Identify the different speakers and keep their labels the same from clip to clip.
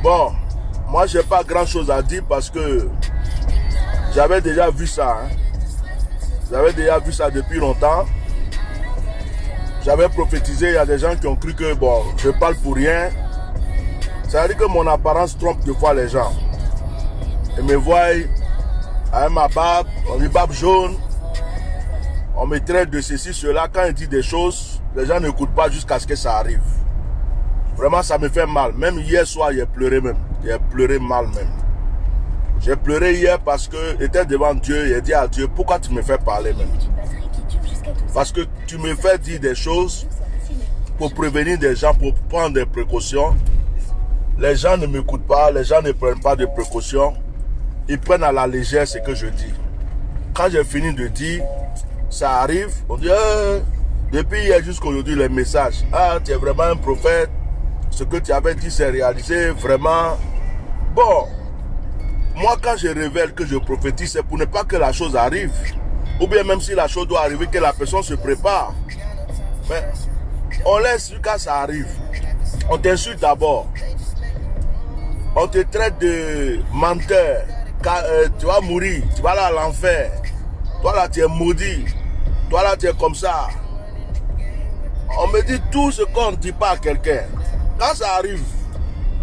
Speaker 1: Bon, moi, je n'ai pas grand-chose à dire parce que j'avais déjà vu ça. Hein. J'avais déjà vu ça depuis longtemps. J'avais prophétisé, il y a des gens qui ont cru que, bon, je parle pour rien. Ça veut dire que mon apparence trompe de fois les gens. Ils me voient avec ma barbe, on dit barbe jaune. On me traite de ceci, cela. Quand il dit des choses, les gens n'écoutent pas jusqu'à ce que ça arrive. Vraiment, ça me fait mal. Même hier soir, j'ai pleuré même. J'ai pleuré mal même. J'ai pleuré hier parce que j'étais devant Dieu. J'ai dit à Dieu, pourquoi tu me fais parler même? Parce que tu me fais dire des choses pour prévenir des gens, pour prendre des précautions. Les gens ne m'écoutent pas, les gens ne prennent pas de précautions. Ils prennent à la légère ce que je dis. Quand j'ai fini de dire, ça arrive, on dit, depuis hier jusqu'à aujourd'hui, les messages. Ah, tu es vraiment un prophète. Ce que tu avais dit, c'est réalisé, vraiment. Bon, moi, quand je révèle que je prophétise, c'est pour ne pas que la chose arrive. Ou bien même si la chose doit arriver, que la personne se prépare. Mais on laisse jusqu'à ça arrive. On t'insulte d'abord. On te traite de menteur. Tu vas mourir, tu vas aller à l'enfer. Toi là, tu es maudit. Toi là, tu es comme ça. On me dit tout ce qu'on ne dit pas à quelqu'un. Quand ça arrive,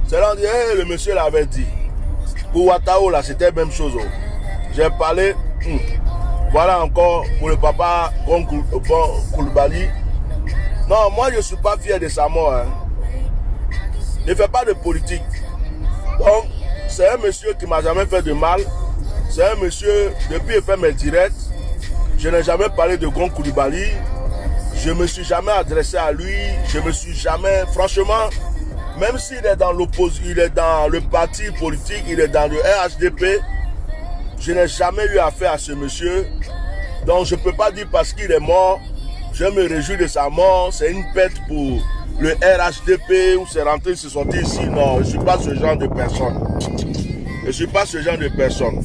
Speaker 1: c'est là on dit, hey, le monsieur l'avait dit. Pour Ouattao, là, c'était la même chose. J'ai parlé, voilà encore pour le papa Koulibaly. Non, moi, je ne suis pas fier de sa mort. Hein. Ne fais pas de politique. Donc, c'est un monsieur qui ne m'a jamais fait de mal. C'est un monsieur, depuis qu'il fait mes directs, je n'ai jamais parlé de Gon Koulibaly. Je ne me suis jamais adressé à lui. Je ne me suis jamais, franchement, même s'il est dans l'opposition, il est dans le parti politique, il est dans le RHDP, je n'ai jamais eu affaire à ce monsieur. Donc je ne peux pas dire parce qu'il est mort, je me réjouis de sa mort, c'est une perte pour le RHDP où c'est rentré, se sont dit ici. Non, je ne suis pas ce genre de personne. Je ne suis pas ce genre de personne.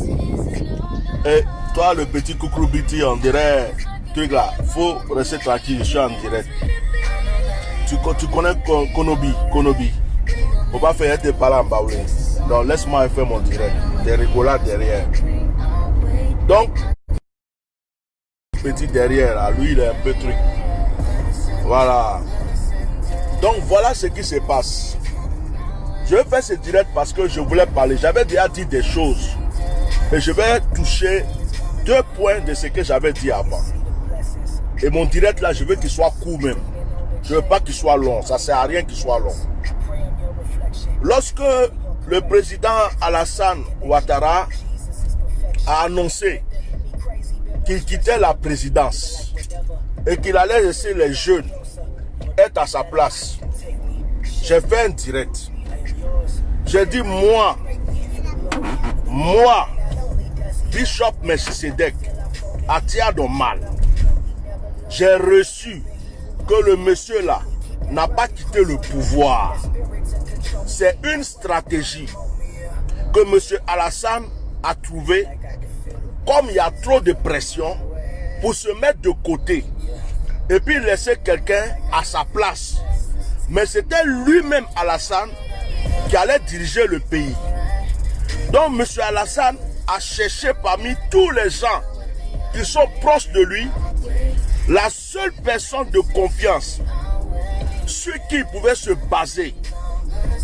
Speaker 1: Et toi, le petit Koukrou-Biti, on dirait, truc là, il faut rester tranquille, je suis en direct. Tu connais Konobi. Faut pas faire tes parents en baoulé. Donc laisse-moi faire mon direct. Des rigolades derrière. Donc, petit derrière, là, lui il est un peu truc. Voilà. Donc voilà ce qui se passe. Je vais faire ce direct parce que je voulais parler. J'avais déjà dit des choses. Et je vais toucher 2 points de ce que j'avais dit avant. Et mon direct là, je veux qu'il soit court même. Je ne veux pas qu'il soit long. Ça ne sert à rien qu'il soit long. Lorsque le président Alassane Ouattara a annoncé qu'il quittait la présidence et qu'il allait laisser les jeunes être à sa place, j'ai fait un direct. J'ai dit, moi, Bishop Melchisedek, Atia Domal, j'ai reçu que le monsieur là n'a pas quitté le pouvoir. C'est une stratégie que monsieur Alassane a trouvée. Comme il y a trop de pression, pour se mettre de côté et puis laisser quelqu'un à sa place. Mais c'était lui-même Alassane qui allait diriger le pays. Donc monsieur Alassane a cherché parmi tous les gens qui sont proches de lui la seule personne de confiance sur qui il pouvait se baser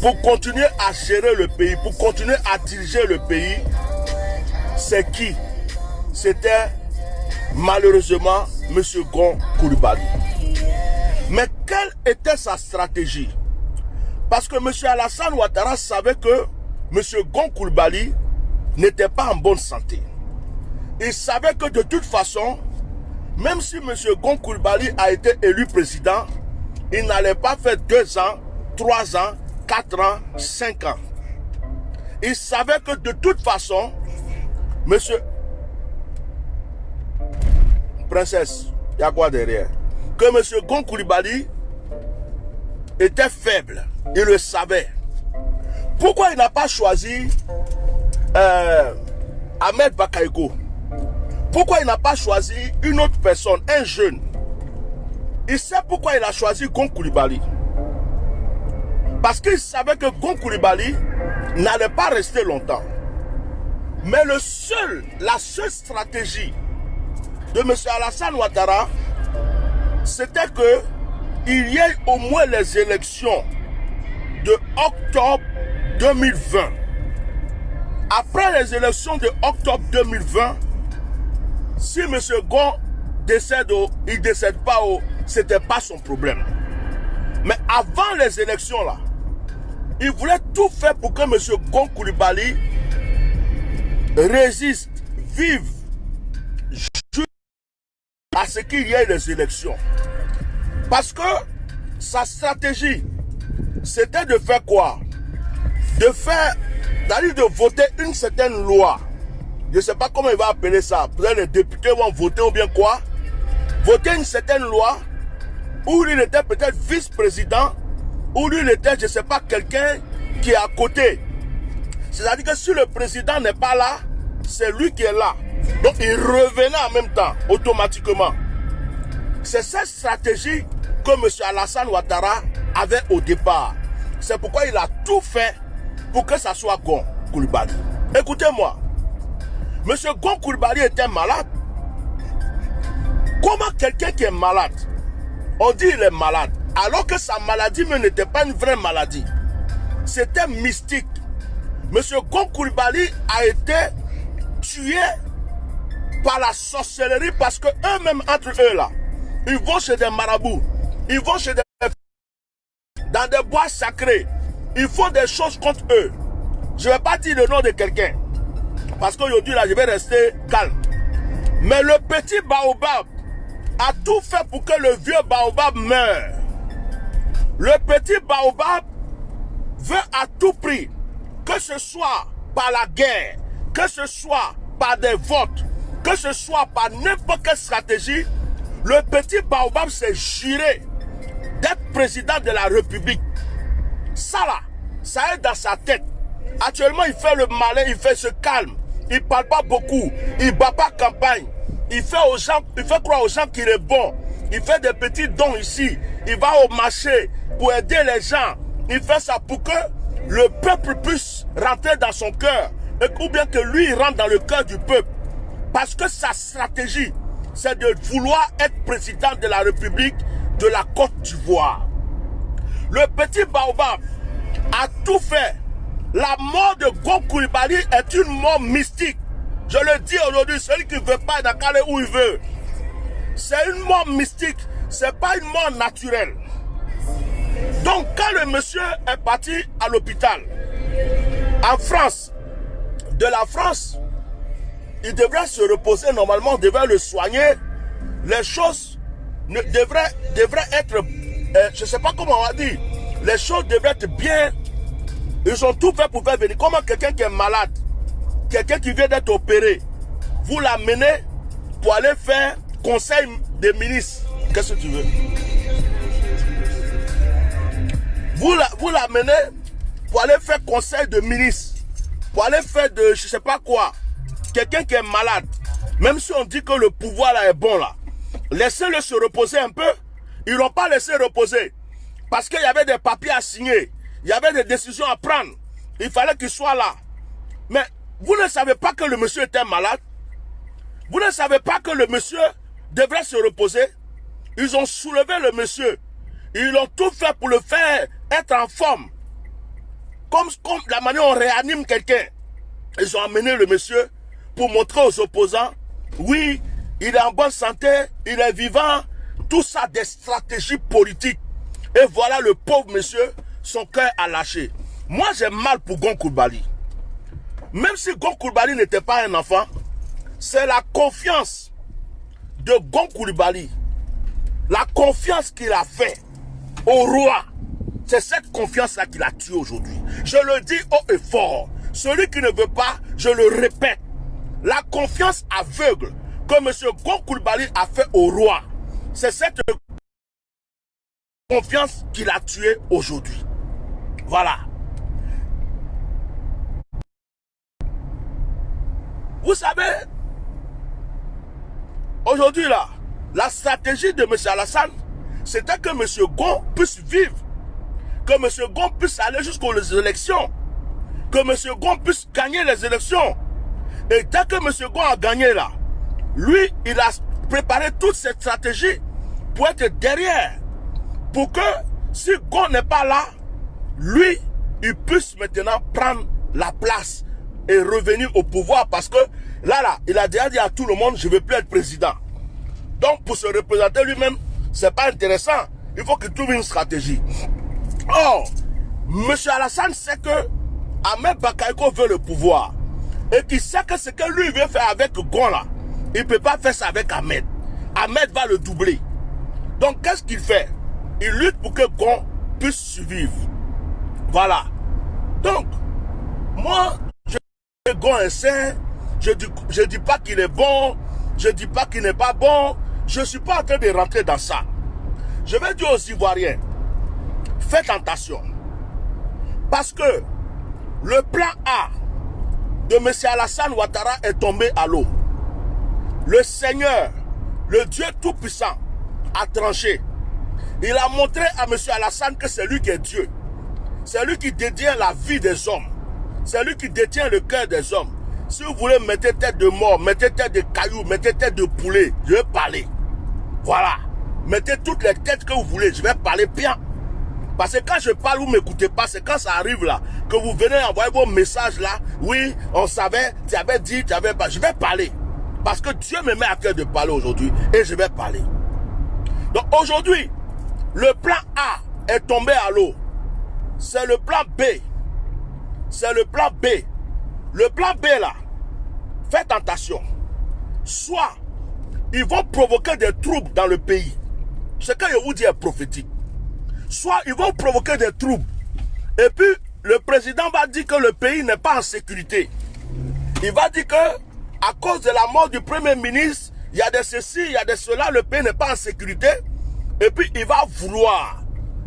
Speaker 1: pour continuer à gérer le pays, pour continuer à diriger le pays. C'est qui? C'était malheureusement M. Gon Koulibaly. Mais quelle était sa stratégie? Parce que M. Alassane Ouattara savait que M. Gon Koulibaly n'était pas en bonne santé. Il savait que de toute façon, même si M. Gon Koulibaly a été élu président, il n'allait pas faire 2 ans, 3 ans, 4 ans, 5 ans. Il savait que de toute façon, monsieur... Princesse, il y a quoi derrière? Que monsieur Gon Koulibaly était faible. Il le savait. Pourquoi il n'a pas choisi Ahmed Bakayoko? Pourquoi il n'a pas choisi une autre personne, un jeune? Il sait pourquoi il a choisi Gon Koulibaly. Parce qu'il savait que Gon Koulibaly n'allait pas rester longtemps. Mais la seule stratégie de M. Alassane Ouattara, c'était qu'il y ait au moins les élections de octobre 2020. Après les élections de octobre 2020, si M. Gon décède ou il ne décède pas, ce n'était pas son problème. Mais avant les élections, là, il voulait tout faire pour que M. Gon Coulibaly résiste, vive, à ce qu'il y ait les élections. Parce que sa stratégie, c'était de faire quoi? C'est-à-dire de voter une certaine loi. Je ne sais pas comment il va appeler ça. Peut-être les députés vont voter ou bien quoi. Voter une certaine loi où il était peut-être vice-président, où il était, je ne sais pas, quelqu'un qui est à côté. C'est-à-dire que si le président n'est pas là, c'est lui qui est là. Donc il revenait en même temps, automatiquement. C'est cette stratégie que M. Alassane Ouattara avait au départ. C'est pourquoi il a tout fait pour que ça soit Gon Coulibaly. Écoutez-moi, M. Gon Coulibaly était malade. Comment quelqu'un qui est malade, on dit qu'il est malade, alors que sa maladie n'était pas une vraie maladie. C'était mystique. M. Gon Coulibaly a été tué par la sorcellerie parce que eux-mêmes, entre eux là, ils vont chez des marabouts, ils vont chez dans des bois sacrés, ils font des choses contre eux. Je ne vais pas dire le nom de quelqu'un, parce qu'aujourd'hui là, je vais rester calme. Mais le petit baobab a tout fait pour que le vieux baobab meure. Le petit baobab veut à tout prix, que ce soit par la guerre, que ce soit par des votes, que ce soit par n'importe quelle stratégie, le petit baobab s'est juré d'être président de la République. Ça là, ça est dans sa tête. Actuellement, il fait le malin, il fait ce calme. Il ne parle pas beaucoup, il ne bat pas campagne. Il fait croire aux gens qu'il est bon. Il fait des petits dons ici. Il va au marché pour aider les gens. Il fait ça pour que le peuple puisse rentrer dans son cœur. Ou bien que lui, il rentre dans le cœur du peuple. Parce que sa stratégie, c'est de vouloir être président de la République de la Côte d'Ivoire. Le petit baobab a tout fait. La mort de Gon Coulibaly est une mort mystique. Je le dis aujourd'hui, celui qui ne veut pas aller où il veut. C'est une mort mystique. Ce n'est pas une mort naturelle. Donc quand le monsieur est parti à l'hôpital, en France, de la France, il devrait se reposer normalement, on devrait le soigner. Les choses devraient être, je ne sais pas comment on va dire, les choses devraient être bien. Ils ont tout fait pour faire venir. Comment quelqu'un qui est malade, quelqu'un qui vient d'être opéré, vous l'amenez pour aller faire conseil des ministres. Qu'est-ce que tu veux? Vous l'amenez pour aller faire conseil de ministre, pour aller faire de je ne sais pas quoi. Quelqu'un qui est malade, même si on dit que le pouvoir là est bon là, laissez-le se reposer un peu. Ils l'ont pas laissé reposer. Parce qu'il y avait des papiers à signer. Il y avait des décisions à prendre. Il fallait qu'il soit là. Mais vous ne savez pas que le monsieur était malade. Vous ne savez pas que le monsieur devrait se reposer. Ils ont soulevé le monsieur. Ils ont tout fait pour le faire être en forme. Comme la manière dont on réanime quelqu'un. Ils ont amené le monsieur pour montrer aux opposants, oui, il est en bonne santé, il est vivant. Tout ça des stratégies politiques. Et voilà le pauvre monsieur, son cœur a lâché. Moi j'ai mal pour Gon Coulibaly. Même si Gon Coulibaly n'était pas un enfant, c'est la confiance de Gon Coulibaly, la confiance qu'il a fait au roi. C'est cette confiance-là qu'il a tué aujourd'hui. Je le dis haut et fort. Celui qui ne veut pas, je le répète, la confiance aveugle que M. Gon Coulibaly a fait au roi, c'est cette confiance qu'il a tué aujourd'hui. Voilà. Vous savez, aujourd'hui là, la stratégie de M. Alassane, c'était que M. Gon puisse vivre, que M. Gon puisse aller jusqu'aux élections, que M. Gon puisse gagner les élections. Et dès que M. Gon a gagné là, lui, il a préparé toute cette stratégie pour être derrière. Pour que, si Gon n'est pas là, lui, il puisse maintenant prendre la place et revenir au pouvoir. Parce que là, il a déjà dit à tout le monde, je ne veux plus être président. Donc, pour se représenter lui-même, ce n'est pas intéressant. Il faut qu'il trouve une stratégie. Or, M. Alassane sait que Ahmed Bakayoko veut le pouvoir. Et qu'il sait que ce que lui veut faire avec Gon là, il ne peut pas faire ça avec Ahmed. Ahmed va le doubler. Donc, qu'est-ce qu'il fait? Il lutte pour que Gon puisse survivre. Voilà. Donc, moi, je dis que Gon est sain. Je dis pas qu'il est bon. Je dis pas qu'il n'est pas bon. Je ne suis pas en train de rentrer dans ça. Je vais dire aux Ivoiriens, faites attention. Parce que le plan A de M. Alassane Ouattara est tombé à l'eau. Le Seigneur, le Dieu Tout-Puissant, a tranché. Il a montré à M. Alassane que c'est lui qui est Dieu. C'est lui qui détient la vie des hommes. C'est lui qui détient le cœur des hommes. Si vous voulez, mettez tête de mort, mettez tête de cailloux, mettez tête de poulet, je vais parler. Voilà. Mettez toutes les têtes que vous voulez, je vais parler bien. Parce que quand je parle, vous ne m'écoutez pas, c'est quand ça arrive là, que vous venez envoyer vos messages là. Oui, on savait, tu avais dit, tu avais pas. Je vais parler. Parce que Dieu me met à cœur de parler aujourd'hui et je vais parler. Donc aujourd'hui, le plan A est tombé à l'eau. C'est le plan B. C'est le plan B. Le plan B là, faites attention. Soit ils vont provoquer des troubles dans le pays. Ce que je vous dis est prophétique. Soit ils vont provoquer des troubles. Et puis le président va dire que le pays n'est pas en sécurité. Il va dire que à cause de la mort du premier ministre, il y a de ceci, il y a de cela, le pays n'est pas en sécurité. Et puis il va vouloir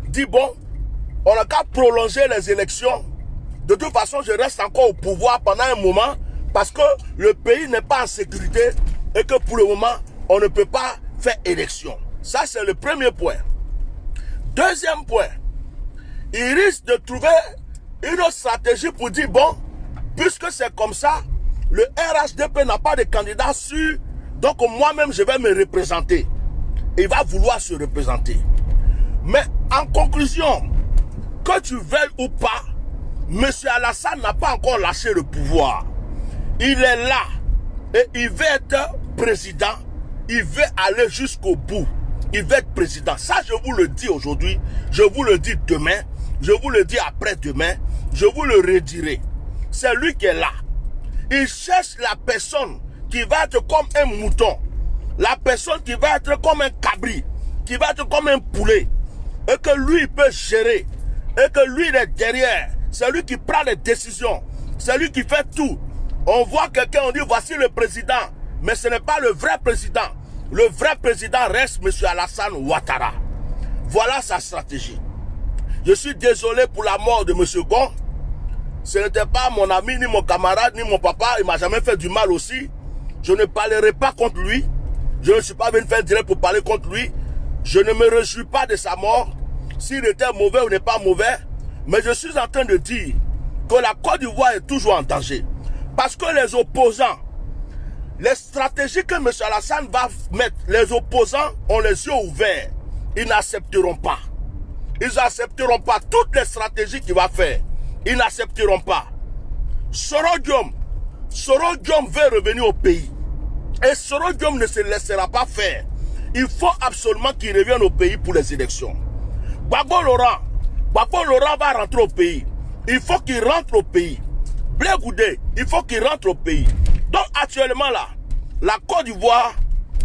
Speaker 1: dire bon, on n'a qu'à prolonger les élections. De toute façon, je reste encore au pouvoir pendant un moment parce que le pays n'est pas en sécurité et que pour le moment, on ne peut pas faire élection. Ça, c'est le premier point. Deuxième point, il risque de trouver une autre stratégie pour dire, bon, puisque c'est comme ça, le RHDP n'a pas de candidat sûr, donc moi-même, je vais me représenter. Il va vouloir se représenter. Mais en conclusion, que tu veuilles ou pas, M. Alassane n'a pas encore lâché le pouvoir. Il est là et il veut être président. Il veut aller jusqu'au bout. Il veut être président. Ça, je vous le dis aujourd'hui. Je vous le dis demain. Je vous le dis après-demain. Je vous le redirai. C'est lui qui est là. Il cherche la personne qui va être comme un mouton. La personne qui va être comme un cabri. Qui va être comme un poulet. Et que lui, il peut gérer. Et que lui, il est derrière. C'est lui qui prend les décisions. C'est lui qui fait tout. On voit quelqu'un, on dit voici le président. Mais ce n'est pas le vrai président. Le vrai président reste M. Alassane Ouattara. Voilà sa stratégie. Je suis désolé pour la mort de M. Gon. Ce n'était pas mon ami, ni mon camarade, ni mon papa. Il ne m'a jamais fait du mal aussi. Je ne parlerai pas contre lui. Je ne suis pas venu faire direct pour parler contre lui. Je ne me réjouis pas de sa mort. S'il était mauvais ou n'est pas mauvais. Mais je suis en train de dire que la Côte d'Ivoire est toujours en danger. Parce que les opposants, les stratégies que M. Alassane va mettre, les opposants ont les yeux ouverts. Ils n'accepteront pas. Ils n'accepteront pas toutes les stratégies qu'il va faire. Ils n'accepteront pas. Soro Diom veut revenir au pays. Et Soro Diom ne se laissera pas faire. Il faut absolument qu'il revienne au pays pour les élections. Gbagbo Laurent va rentrer au pays. Il faut qu'il rentre au pays. Blé Goudé, il faut qu'il rentre au pays. Donc actuellement là, la Côte d'Ivoire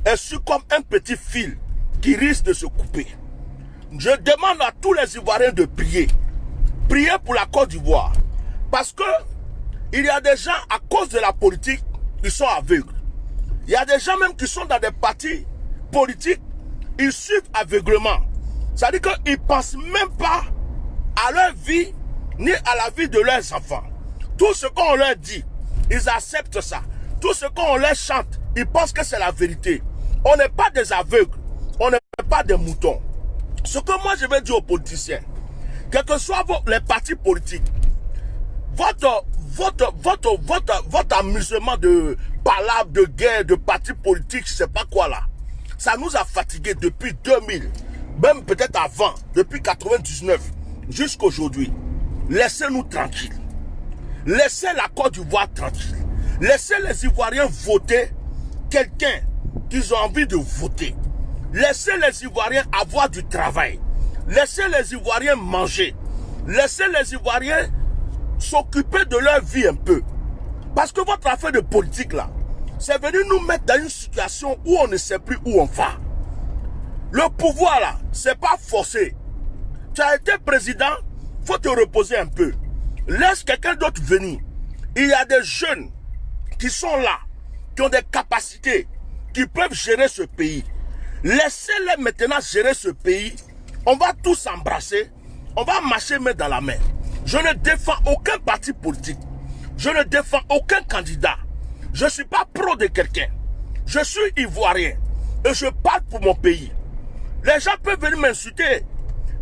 Speaker 1: est sur comme un petit fil qui risque de se couper. Je demande à tous les Ivoiriens de prier. Prier pour la Côte d'Ivoire. Parce que il y a des gens, à cause de la politique, ils sont aveugles. Il y a des gens même qui sont dans des partis politiques, ils suivent aveuglement. C'est-à-dire qu'ils ne pensent même pas à leur vie, ni à la vie de leurs enfants. Tout ce qu'on leur dit, ils acceptent ça. Tout ce qu'on leur chante, ils pensent que c'est la vérité. On n'est pas des aveugles, on n'est pas des moutons. Ce que moi je vais dire aux politiciens, quels que soient les partis politiques, votre amusement de palabres, de guerre, de partis politiques, je sais pas quoi là, ça nous a fatigués depuis 2000, même peut-être avant, depuis 99 jusqu'à aujourd'hui. Laissez-nous tranquilles. Laissez la Côte d'Ivoire tranquille. Laissez les Ivoiriens voter quelqu'un qu'ils ont envie de voter. Laissez les Ivoiriens avoir du travail. Laissez les Ivoiriens manger. Laissez les Ivoiriens s'occuper de leur vie un peu. Parce que votre affaire de politique là, c'est venu nous mettre dans une situation où on ne sait plus où on va. Le pouvoir là, c'est pas forcé. Tu as été président, faut te reposer un peu. Laisse quelqu'un d'autre venir. Il y a des jeunes qui sont là, qui ont des capacités, qui peuvent gérer ce pays. Laissez-les maintenant gérer ce pays. On va tous s'embrasser. On va marcher main dans la main. Je ne défends aucun parti politique. Je ne défends aucun candidat. Je ne suis pas pro de quelqu'un. Je suis ivoirien. Et je parle pour mon pays. Les gens peuvent venir m'insulter.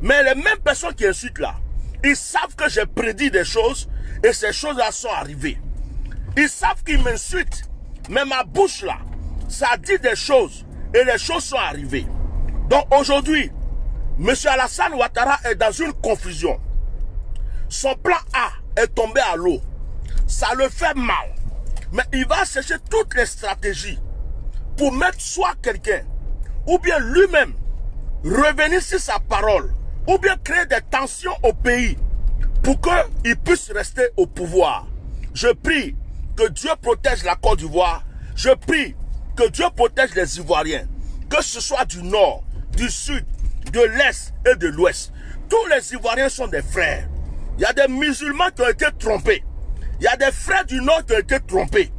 Speaker 1: Mais les mêmes personnes qui insultent là, ils savent que j'ai prédit des choses et ces choses-là sont arrivées. Ils savent qu'ils m'insultent. Mais ma bouche là, ça dit des choses et les choses sont arrivées. Donc aujourd'hui, M. Alassane Ouattara est dans une confusion. Son plan A est tombé à l'eau. Ça le fait mal. Mais il va chercher toutes les stratégies pour mettre soit quelqu'un, ou bien lui-même, revenir sur sa parole, ou bien créer des tensions au pays pour qu'il puisse rester au pouvoir. Je prie que Dieu protège la Côte d'Ivoire. Je prie que Dieu protège les Ivoiriens. Que ce soit du nord, du sud, de l'est et de l'ouest. Tous les Ivoiriens sont des frères. Il y a des musulmans qui ont été trompés. Il y a des frères du nord qui ont été trompés.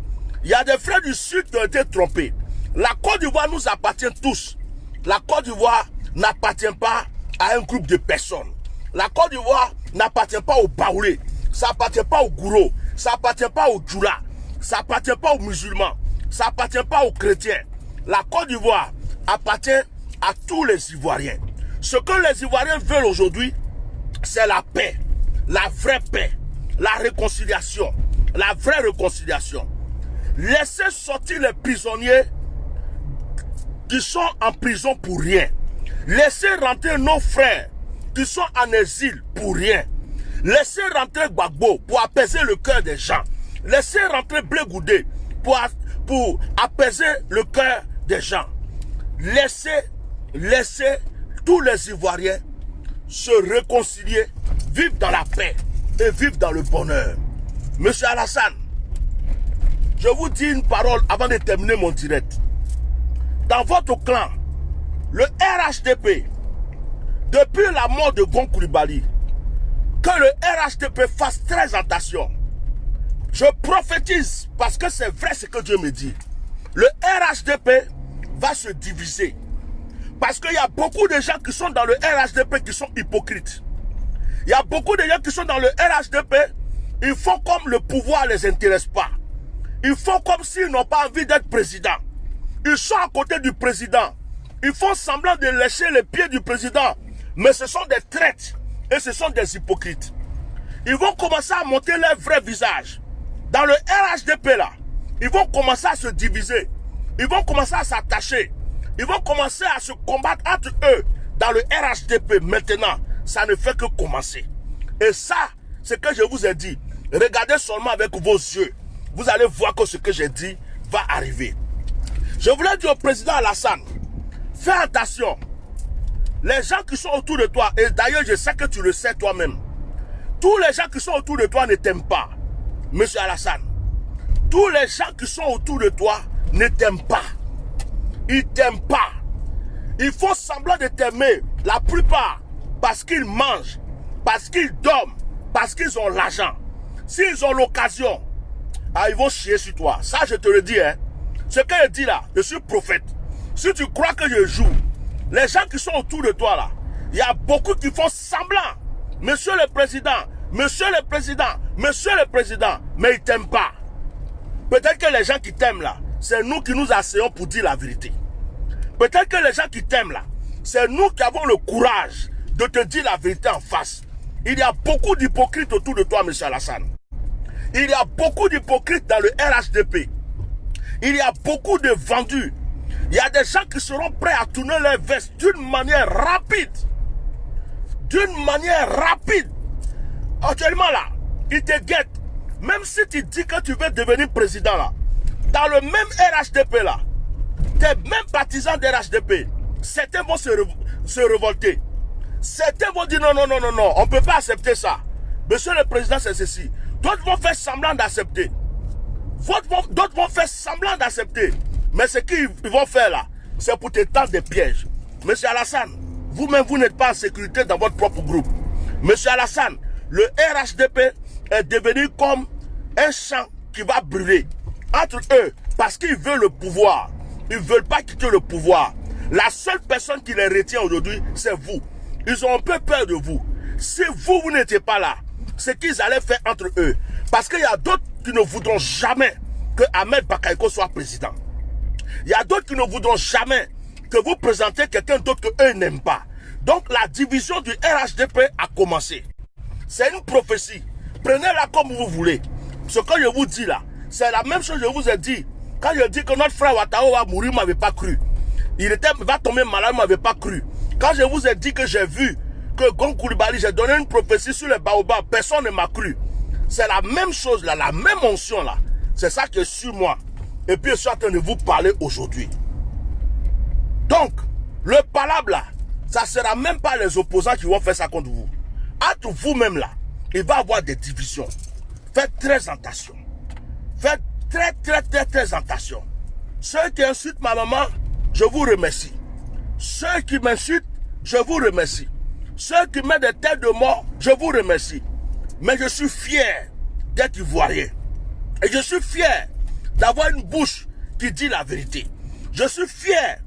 Speaker 1: Il y a des frères du sud qui ont été trompés. La Côte d'Ivoire nous appartient tous. La Côte d'Ivoire n'appartient pas à un groupe de personnes. La Côte d'Ivoire n'appartient pas aux Baoulés. Ça n'appartient pas aux Gourous. Ça n'appartient pas aux Djoula. Ça n'appartient pas aux musulmans. Ça n'appartient pas aux chrétiens. La Côte d'Ivoire appartient à tous les Ivoiriens. Ce que les Ivoiriens veulent aujourd'hui, c'est la paix. La vraie paix. La réconciliation. La vraie réconciliation. Laissez sortir les prisonniers qui sont en prison pour rien. Laissez rentrer nos frères qui sont en exil pour rien. Laissez rentrer Gbagbo pour apaiser le cœur des gens. Laissez rentrer Blé Goudé pour apaiser le cœur des gens. Laissez tous les Ivoiriens se réconcilier, vivre dans la paix et vivre dans le bonheur. Monsieur Alassane, je vous dis une parole avant de terminer mon direct. Dans votre clan, le RHDP, depuis la mort de Gon Coulibaly, que le RHDP fasse très attention. Je prophétise parce que c'est vrai ce que Dieu me dit. Le RHDP va se diviser. Parce qu'il y a beaucoup de gens qui sont dans le RHDP qui sont hypocrites. Il y a beaucoup de gens qui sont dans le RHDP, ils font comme le pouvoir ne les intéresse pas. Ils font comme s'ils n'ont pas envie d'être président. Ils sont à côté du président. Ils font semblant de lécher les pieds du président. Mais ce sont des traîtres et ce sont des hypocrites. Ils vont commencer à monter leur vrai visage. Dans le RHDP là, ils vont commencer à se diviser. Ils vont commencer à s'attacher. Ils vont commencer à se combattre entre eux. Dans le RHDP maintenant, ça ne fait que commencer. Et ça, c'est ce que je vous ai dit. Regardez seulement avec vos yeux. Vous allez voir que ce que j'ai dit va arriver. Je voulais dire au président Alassane, fais attention. Les gens qui sont autour de toi, et d'ailleurs je sais que tu le sais toi-même, tous les gens qui sont autour de toi ne t'aiment pas, monsieur Alassane. Tous les gens qui sont autour de toi ne t'aiment pas. Ils ne t'aiment pas. Ils font semblant de t'aimer, la plupart, parce qu'ils mangent, parce qu'ils dorment, parce qu'ils ont l'argent. S'ils ont l'occasion, ils vont chier sur toi. Ça, je te le dis, hein. Ce que je dis là, je suis prophète. Si tu crois que je joue, les gens qui sont autour de toi là, il y a beaucoup qui font semblant. Monsieur le président, monsieur le président, monsieur le président, mais ils ne t'aiment pas. Peut-être que les gens qui t'aiment là, c'est nous qui nous asseyons pour dire la vérité. Peut-être que les gens qui t'aiment là, c'est nous qui avons le courage de te dire la vérité en face. Il y a beaucoup d'hypocrites autour de toi, monsieur Alassane. Il y a beaucoup d'hypocrites dans le RHDP. Il y a beaucoup de vendus. Il y a des gens qui seront prêts à tourner les vestes d'une manière rapide. D'une manière rapide. Actuellement là, ils te guettent. Même si tu dis que tu veux devenir président là, dans le même RHDP là, tes mêmes partisans de RHDP, certains vont se révolter. Certains vont dire non, non, non, non, non, on ne peut pas accepter ça. Monsieur le président, c'est ceci. D'autres vont faire semblant d'accepter. D'autres vont faire semblant d'accepter. Mais ce qu'ils vont faire là, c'est pour te tendre des pièges. Monsieur Alassane, vous-même, vous n'êtes pas en sécurité dans votre propre groupe. Monsieur Alassane, le RHDP est devenu comme un champ qui va brûler. Entre eux, parce qu'ils veulent le pouvoir. Ils ne veulent pas quitter le pouvoir. La seule personne qui les retient aujourd'hui, c'est vous. Ils ont un peu peur de vous. Si vous n'étiez pas là, c'est qu'ils allaient faire entre eux. Parce qu'il y a d'autres qui ne voudront jamais que Ahmed Bakayoko soit président. Il y a d'autres qui ne voudront jamais que vous présentez quelqu'un d'autre qu'eux n'aiment pas. Donc la division du RHDP a commencé. C'est une prophétie. Prenez-la comme vous voulez. Ce que je vous dis là, c'est la même chose que je vous ai dit. Quand je dis que notre frère Ouattara va mourir, vous ne m'avez pas cru. Va tomber malade, vous ne m'avez pas cru. Quand je vous ai dit que j'ai vu que Gon Coulibaly, j'ai donné une prophétie sur les baobabs, personne ne m'a cru. C'est la même chose là, la même onction là. C'est ça qui est sur moi. Et puis je suis en train de vous parler aujourd'hui. Donc, le palabre là, ça ne sera même pas les opposants qui vont faire ça contre vous. Entre vous-même là, il va y avoir des divisions. Faites très attention. Faites très attention. Ceux qui insultent ma maman, je vous remercie. Ceux qui m'insultent, je vous remercie. Ceux qui mettent des têtes de mort, je vous remercie. Mais je suis fier d'être ivoirien. Et je suis fier d'avoir une bouche qui dit la vérité. Je suis fier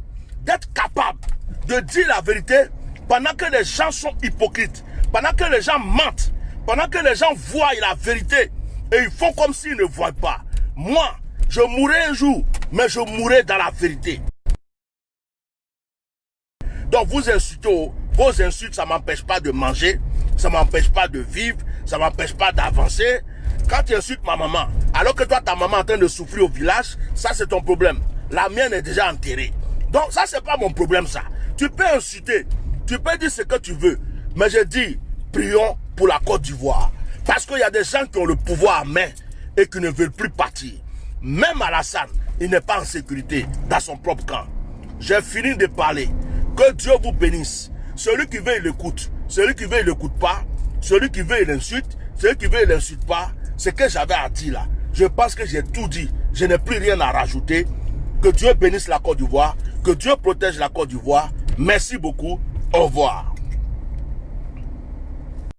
Speaker 1: d'être capable de dire la vérité pendant que les gens sont hypocrites, pendant que les gens mentent, pendant que les gens voient la vérité et ils font comme s'ils ne voient pas. Moi, je mourrai un jour, mais je mourrai dans la vérité. Donc vous insultez, vos insultes, ça ne m'empêche pas de manger, ça ne m'empêche pas de vivre, ça ne m'empêche pas d'avancer. Quand tu insultes ma maman, alors que toi, ta maman est en train de souffrir au village, ça c'est ton problème. La mienne est déjà enterrée. Donc ça, c'est pas mon problème ça. Tu peux insulter, tu peux dire ce que tu veux, mais je dis, prions pour la Côte d'Ivoire. Parce qu'il y a des gens qui ont le pouvoir à main et qui ne veulent plus partir. Même Alassane, il n'est pas en sécurité dans son propre camp. J'ai fini de parler. Que Dieu vous bénisse. Celui qui veut, il écoute. Celui qui veut, il n'écoute pas. Celui qui veut, il insulte. Celui qui veut, il n'insulte pas. Ce que j'avais à dire là, je pense que j'ai tout dit. Je n'ai plus rien à rajouter. Que Dieu bénisse la Côte d'Ivoire. Que Dieu protège la Côte d'Ivoire. Merci beaucoup. Au revoir.